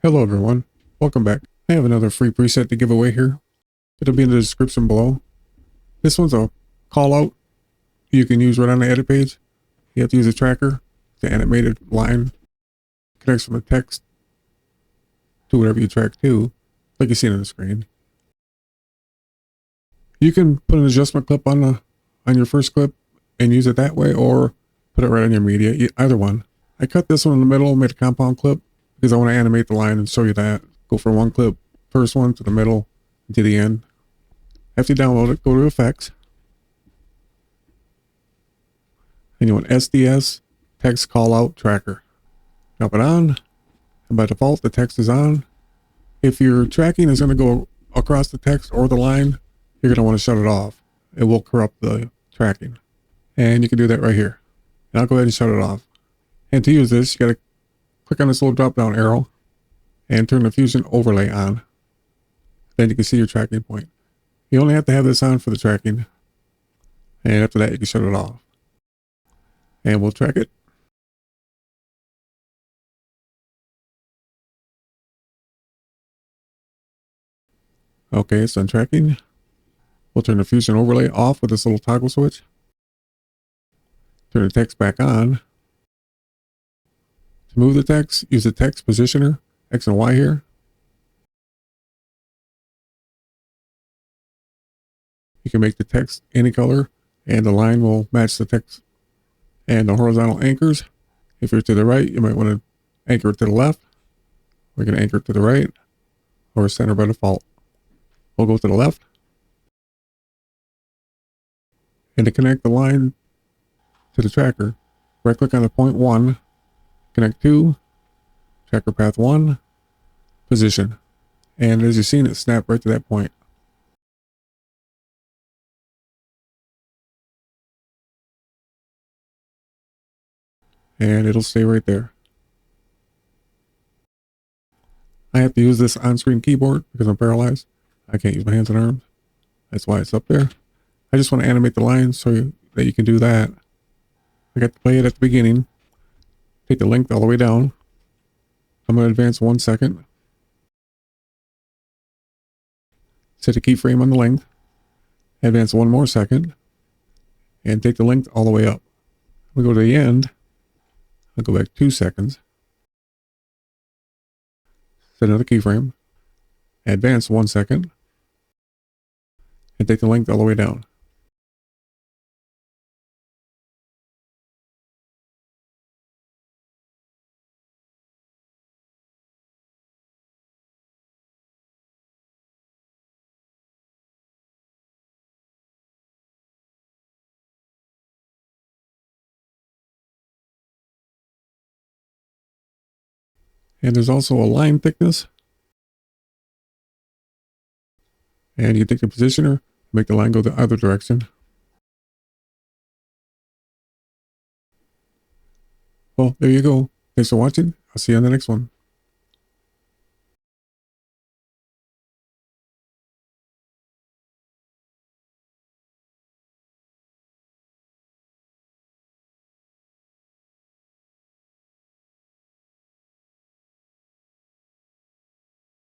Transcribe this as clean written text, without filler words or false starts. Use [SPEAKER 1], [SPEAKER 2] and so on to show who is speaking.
[SPEAKER 1] Hello everyone, welcome back. I have another free preset to give away here. It'll be in the description below. This one's a call out you can use right on the edit page. You have to use a tracker. The animated line connects from the text to whatever you track to, like you see on the screen. You can put an adjustment clip on your first clip and use it that way, or put it right on your media, either one. I cut this one in the middle, made a compound clip, because I want to animate the line and show you that. Go from one clip, first one to the middle, to the end. After you download it, go to Effects. And you want SDS Text Callout Tracker. Drop it on. And by default, the text is on. If your tracking is going to go across the text or the line, you're going to want to shut it off. It will corrupt the tracking. And you can do that right here. And I'll go ahead and shut it off. And to use this, you got to click on this little drop down arrow and turn the Fusion overlay on. Then you can see your tracking point. You only have to have this on for the tracking. And after that, you can shut it off. And we'll track it. Okay, it's done tracking. We'll turn the Fusion overlay off with this little toggle switch. Turn the text back on. To move the text, use the text positioner, X and Y here. You can make the text any color, and the line will match the text. And the horizontal anchors, if you're to the right, you might want to anchor it to the left. We're going to anchor it to the right, or center by default. We'll go to the left. And to connect the line to the tracker, right click on the point 1, connect to, tracker path 1, position. And as you've seen, it snapped right to that point. And it'll stay right there. I have to use this on-screen keyboard because I'm paralyzed. I can't use my hands and arms. That's why it's up there. I just want to animate the line so that you can do that. I got to play it at the beginning. Take the length all the way down. I'm going to advance 1 second. Set a keyframe on the length. Advance 1 more second. And take the length all the way up. We go to the end. I'll go back 2 seconds. Set another keyframe. Advance 1 second. And take the length all the way down. And there's also a line thickness. And you take the positioner, make the line go the other direction. Well, there you go. Thanks for watching. I'll see you on the next one.